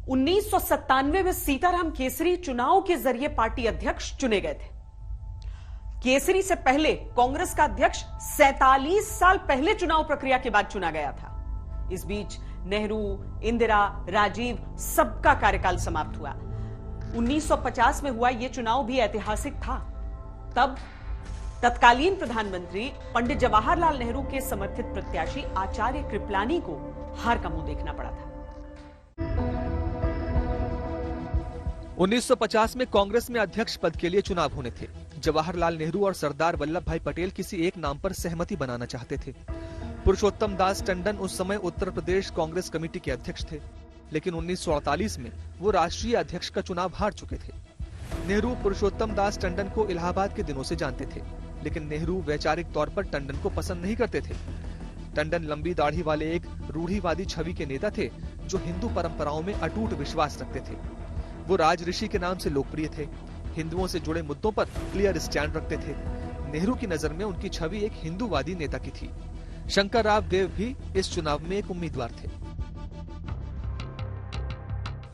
1997 में सीताराम केसरी चुनाव के जरिए पार्टी अध्यक्ष चुने गए थे। केसरी से पहले कांग्रेस का अध्यक्ष 47 साल पहले चुनाव प्रक्रिया के बाद चुना गया था। इस बीच नेहरू, इंदिरा, राजीव सबका कार्यकाल समाप्त हुआ। 1950 में हुआ यह चुनाव भी ऐतिहासिक था। तब तत्कालीन प्रधानमंत्री पंडित जवाहरलाल नेहरू के समर्थित प्रत्याशी आचार्य कृपलानी को हार का मुंह देखना पड़ा था। 1950 में कांग्रेस में अध्यक्ष पद के लिए चुनाव होने थे। जवाहरलाल नेहरू और सरदार वल्लभ भाई पटेल किसी एक नाम पर सहमति बनाना चाहते थे। पुरुषोत्तम दास टंडन उस समय उत्तर प्रदेश कांग्रेस कमेटी के अध्यक्ष थे, लेकिन 1948 में वो राष्ट्रीय अध्यक्ष का चुनाव हार चुके थे। नेहरू पुरुषोत्तम दास टंडन को इलाहाबाद के दिनों से जानते थे, लेकिन नेहरू वैचारिक तौर पर टंडन को पसंद नहीं करते थे। टंडन लंबी दाढ़ी वाले एक रूढ़िवादी छवि के नेता थे, जो हिंदू परंपराओं में अटूट विश्वास रखते थे। वो राज ऋषि के नाम से लोकप्रिय थे, हिंदुओं से जुड़े मुद्दों पर क्लियर स्टैंड रखते थे। नेहरू की नजर में उनकी छवि एक हिंदूवादी नेता की थी। शंकर राव देव भी इस चुनाव में एक उम्मीदवार थे।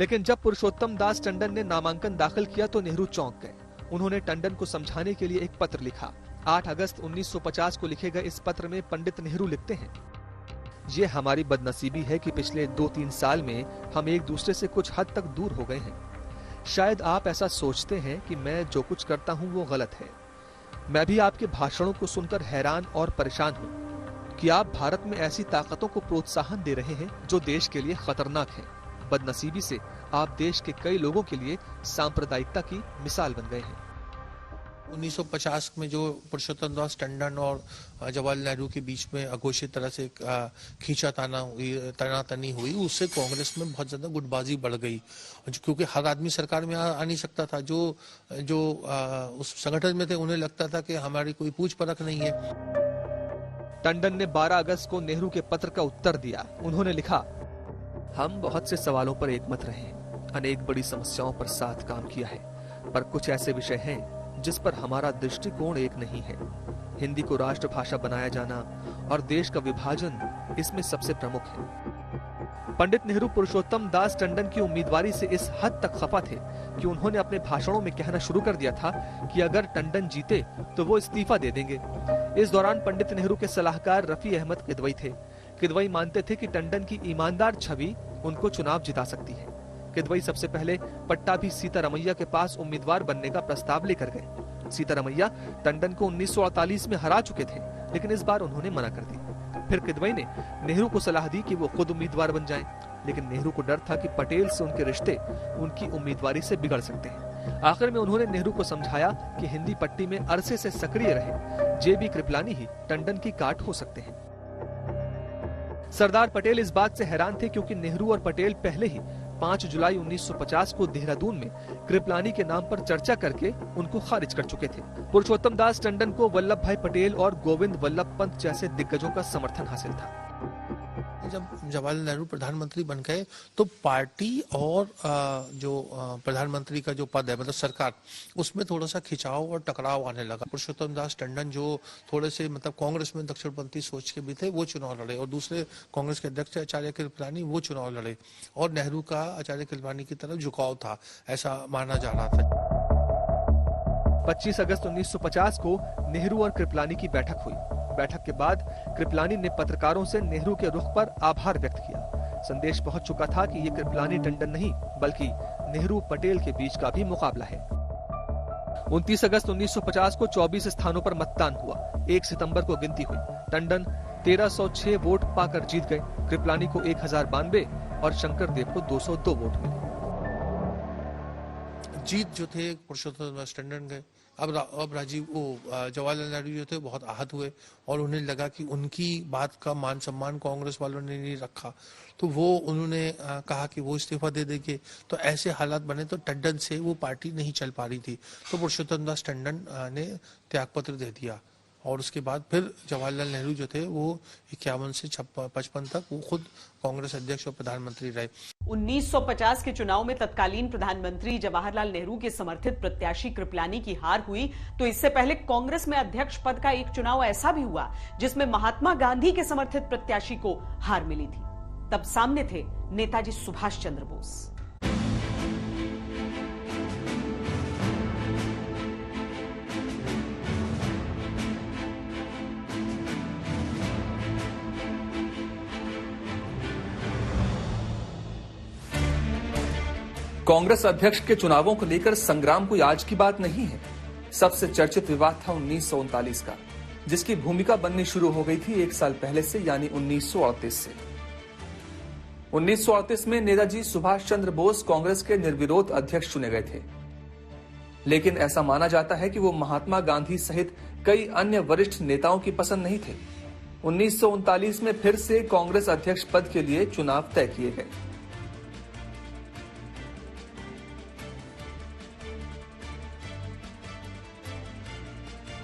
लेकिन जब पुरुषोत्तम दास टंडन ने नामांकन दाखिल किया तो नेहरू चौंक गए। उन्होंने टंडन को समझाने के लिए एक पत्र लिखा। 8 अगस्त 1950 को लिखे गए इस पत्र में पंडित नेहरू लिखते हैं, ये हमारी बदनसीबी है कि पिछले 2-3 साल में हम एक दूसरे से कुछ हद तक दूर हो गए हैं। शायद आप ऐसा सोचते हैं कि मैं जो कुछ करता हूं वो गलत है। मैं भी आपके भाषणों को सुनकर हैरान और परेशान हूं कि आप भारत में ऐसी ताकतों को प्रोत्साहन दे रहे हैं जो देश के लिए खतरनाक हैं। बदनसीबी से आप देश के कई लोगों के लिए सांप्रदायिकता की मिसाल बन गए हैं। 1950 में जो पुरुषोत्तम दास टंडन और जवाहरलाल नेहरू के बीच में अघोषित तरह से तनातनी हुई, उससे कांग्रेस में बहुत ज्यादा गुटबाजी बढ़ गई, क्योंकि हर आदमी सरकार में आ नहीं सकता था। जो उस संगठन में थे उन्हें लगता था कि हमारी कोई पूछ परख नहीं है। टंडन ने 12 अगस्त को नेहरू के पत्र का उत्तर दिया। उन्होंने लिखा, हम बहुत से सवालों पर एकमत रहे, अनेक बड़ी समस्याओं पर साथ काम किया है, पर कुछ ऐसे विषय हैं जिस पर हमारा दृष्टिकोण एक नहीं है। हिंदी को राष्ट्रभाषा बनाया जाना और देश का विभाजन इसमें सबसे प्रमुख है। पंडित नेहरू पुरुषोत्तम दास टंडन की उम्मीदवारी से इस हद तक खफा थे कि उन्होंने अपने भाषणों में कहना शुरू कर दिया था कि अगर टंडन जीते तो वो इस्तीफा दे देंगे। इस दौरान पंडित नेहरू के सलाहकार रफी अहमद किदवई थे। किदवई मानते थे कि टंडन की ईमानदार छवि उनको चुनाव जिता सकती है। किदवई सबसे पहले पट्टाभी सीतारमैया के पास उम्मीदवार बनने का प्रस्ताव लेकर गए। सीतारमैया टंडन को 1948 में हरा चुके थे, लेकिन इस बार उन्होंने मना कर दी। फिर किदवई ने नेहरू को सलाह दी कि वो खुद उम्मीदवार बन जाएं, लेकिन नेहरू को डर था कि पटेल से उनके रिश्ते उनकी उम्मीदवारी से बिगड़ सकते हैं। आखिर में उन्होंने नेहरू को समझाया कि हिंदी पट्टी में अरसे से सक्रिय रहे जेबी कृपलानी ही टंडन की काट हो सकते हैं। सरदार पटेल इस बात से हैरान थे क्योंकि नेहरू और पटेल पहले ही 5 जुलाई 1950 को देहरादून में कृपलानी के नाम पर चर्चा करके उनको खारिज कर चुके थे। पुरुषोत्तम दास टंडन को वल्लभ भाई पटेल और गोविंद वल्लभ पंत जैसे दिग्गजों का समर्थन हासिल था। जब जवाहरलाल नेहरू प्रधानमंत्री बन गए तो पार्टी और जो प्रधानमंत्री का जो पद है, मतलब सरकार, उसमें थोड़ा सा खिंचाव और टकराव आने लगा। पुरुषोत्तम दास टंडन जो थोड़े से मतलब कांग्रेस में दक्षिणपंथी सोच के भी थे, वो चुनाव लड़े, और दूसरे कांग्रेस के अध्यक्ष आचार्य कृपलानी वो चुनाव लड़े, और नेहरू का आचार्य कृपलानी की तरफ झुकाव था, ऐसा माना जा रहा था। 25 अगस्त 1950 को नेहरू और कृपलानी की बैठक हुई। बैठक के बाद कृपलानी ने पत्रकारों से नेहरू के रुख पर आभार व्यक्त किया। संदेश पहुंच चुका था कि ये कृपलानी टंडन नहीं बल्कि नेहरू पटेल के बीच का भी मुकाबला है। 29 अगस्त 1950 को 24 स्थानों पर मतदान हुआ। 1 सितंबर को गिनती हुई। टंडन 1306 वोट पाकर जीत गए। कृपलानी को 1092 और शंकर देव को 202 वोट मिले। जीत जो थे पुरुषोत्तम दास टंडन गए। अब राजीव जवाहरलाल नेहरू जो थे बहुत आहत हुए, और उन्हें लगा कि उनकी बात का मान सम्मान कांग्रेस वालों ने नहीं रखा, तो वो उन्होंने कहा कि वो इस्तीफा दे देंगे। तो ऐसे हालात बने तो टंडन से वो पार्टी नहीं चल पा रही थी, तो पुरुषोत्तम दास टंडन ने त्यागपत्र दे दिया, और उसके बाद फिर जवाहरलाल नेहरू जो थे वो 51 से 55 तक वो खुद कांग्रेस अध्यक्ष और प्रधानमंत्री रहे। 1950 के चुनाव में तत्कालीन प्रधानमंत्री जवाहरलाल नेहरू के समर्थित प्रत्याशी कृपलानी की हार हुई, तो इससे पहले कांग्रेस में अध्यक्ष पद का एक चुनाव ऐसा भी हुआ जिसमें महात्मा गांधी के समर्थित प्रत्याशी को हार मिली थी। तब सामने थे नेताजी सुभाष चंद्र बोस। कांग्रेस अध्यक्ष के चुनावों को लेकर संग्राम कोई आज की बात नहीं है। सबसे चर्चित विवाद था 1939 का, जिसकी भूमिका बननी शुरू हो गई थी 1 साल पहले से, यानी 1938 से। 1938 में नेताजी सुभाष चंद्र बोस कांग्रेस के निर्विरोध अध्यक्ष चुने गए थे, लेकिन ऐसा माना जाता है कि वो महात्मा गांधी सहित कई अन्य वरिष्ठ नेताओं की पसंद नहीं थे। 1939 में फिर से कांग्रेस अध्यक्ष पद के लिए चुनाव तय किए गए।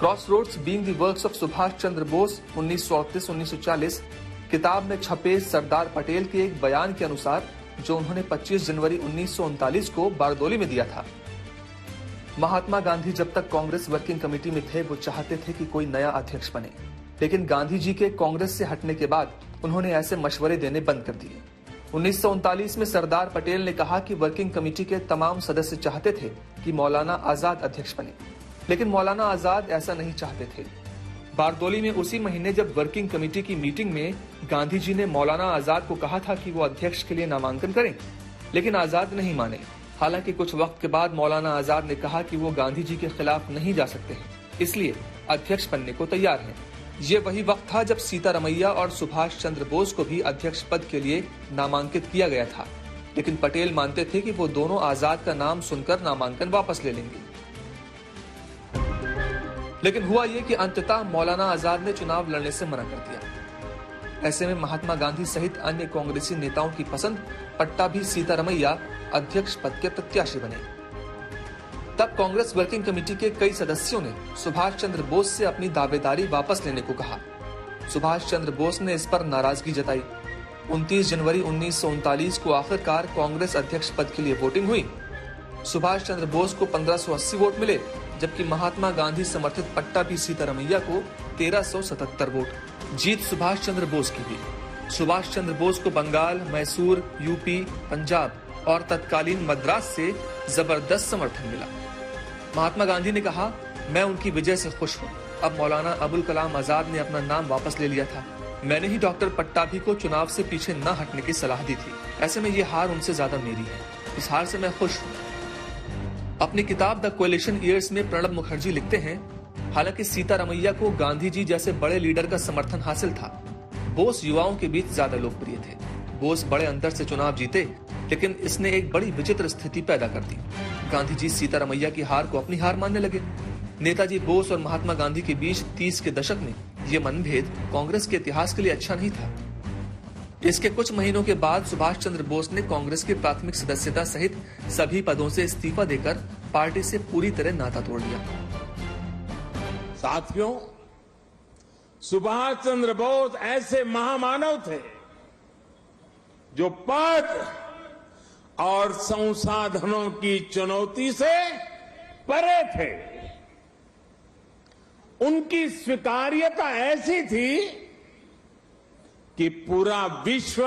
Crossroads being the works of Subhash Chandra Bose 1938-1940 किताब में छपे सरदार पटेल के एक बयान के अनुसार, जो उन्होंने 25 जनवरी 1939 को बारदोली में दिया था। महात्मा गांधी जब तक कांग्रेस वर्किंग कमेटी में थे, वो चाहते थे कि कोई नया अध्यक्ष बने, लेकिन गांधी जी के कांग्रेस से हटने के बाद उन्होंने ऐसे मशवरे देने बंद कर दिए। 1939 में सरदार पटेल ने कहा कि वर्किंग कमेटी के तमाम सदस्य चाहते थे कि मौलाना आजाद अध्यक्ष बने, लेकिन मौलाना आजाद ऐसा नहीं चाहते थे। बारदोली में उसी महीने जब वर्किंग कमेटी की मीटिंग में गांधी जी ने मौलाना आजाद को कहा था कि वो अध्यक्ष के लिए नामांकन करें, लेकिन आजाद नहीं माने। हालांकि कुछ वक्त के बाद मौलाना आजाद ने कहा कि वो गांधी जी के खिलाफ नहीं जा सकते हैं, इसलिए अध्यक्ष बनने को तैयार हैं। ये वही वक्त था जब सीतारमैया और सुभाष चंद्र बोस को भी अध्यक्ष पद के लिए नामांकित किया गया था, लेकिन पटेल मानते थे कि वो दोनों आजाद का नाम सुनकर नामांकन वापस ले लेंगे। लेकिन हुआ ये कि अंततः मौलाना आजाद ने चुनाव लड़ने से मना कर दिया। ऐसे में महात्मा गांधी सहित अन्य कांग्रेसी नेताओं की पसंद पट्टाभी सीतारमैया अध्यक्ष पद के प्रत्याशी बने। तब कांग्रेस वर्किंग कमेटी के कई सदस्यों ने सुभाष चंद्र बोस से अपनी दावेदारी वापस लेने को कहा। सुभाष चंद्र बोस ने इस पर नाराजगी जताई। 29 जनवरी 1939 को आखिरकार कांग्रेस अध्यक्ष पद के लिए वोटिंग हुई। सुभाष चंद्र बोस को 1580 वोट मिले, जबकि महात्मा गांधी समर्थित पट्टाभी सीतारमैया को 1377 वोट। जीत सुभाष चंद्र बोस की हुई। सुभाष चंद्र बोस को बंगाल, मैसूर, यूपी, पंजाब और तत्कालीन मद्रास से जबरदस्त समर्थन मिला। महात्मा गांधी ने कहा, मैं उनकी विजय से खुश हूँ। अब मौलाना अबुल कलाम आजाद ने अपना नाम वापस ले लिया था। मैंने ही डॉक्टर पट्टाभी को चुनाव से पीछे न हटने की सलाह दी थी। ऐसे में ये हार उनसे ज्यादा मेरी है। इस हार से मैं खुश हूँ। अपनी किताब द कोएलिशन ईयर्स में प्रणब मुखर्जी लिखते हैं, हालांकि सीतारमैया को गांधी जी जैसे बड़े लीडर का समर्थन हासिल था, बोस युवाओं के बीच ज्यादा लोकप्रिय थे। बोस बड़े अंतर से चुनाव जीते, लेकिन इसने एक बड़ी विचित्र स्थिति पैदा कर दी। गांधी जी सीतारमैया की हार को अपनी हार मानने लगे। नेताजी बोस और महात्मा गांधी के बीच 30 के दशक में ये मनभेद कांग्रेस के इतिहास के लिए अच्छा नहीं था। इसके कुछ महीनों के बाद सुभाष चंद्र बोस ने कांग्रेस की प्राथमिक सदस्यता सहित सभी पदों से इस्तीफा देकर पार्टी से पूरी तरह नाता तोड़ लिया। साथियों, सुभाष चंद्र बोस ऐसे महामानव थे जो पद और संसाधनों की चुनौती से परे थे। उनकी स्वीकार्यता ऐसी थी कि पूरा विश्व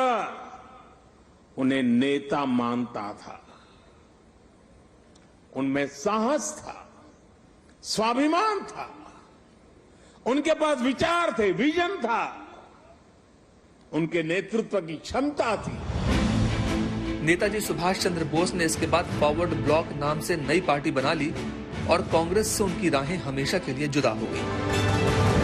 उन्हें नेता मानता था। उनमें साहस था, स्वाभिमान था, उनके पास विचार थे, विजन था, उनके नेतृत्व की क्षमता थी। नेताजी सुभाष चंद्र बोस ने इसके बाद फॉरवर्ड ब्लॉक नाम से नई पार्टी बना ली और कांग्रेस से उनकी राहें हमेशा के लिए जुदा हो गई।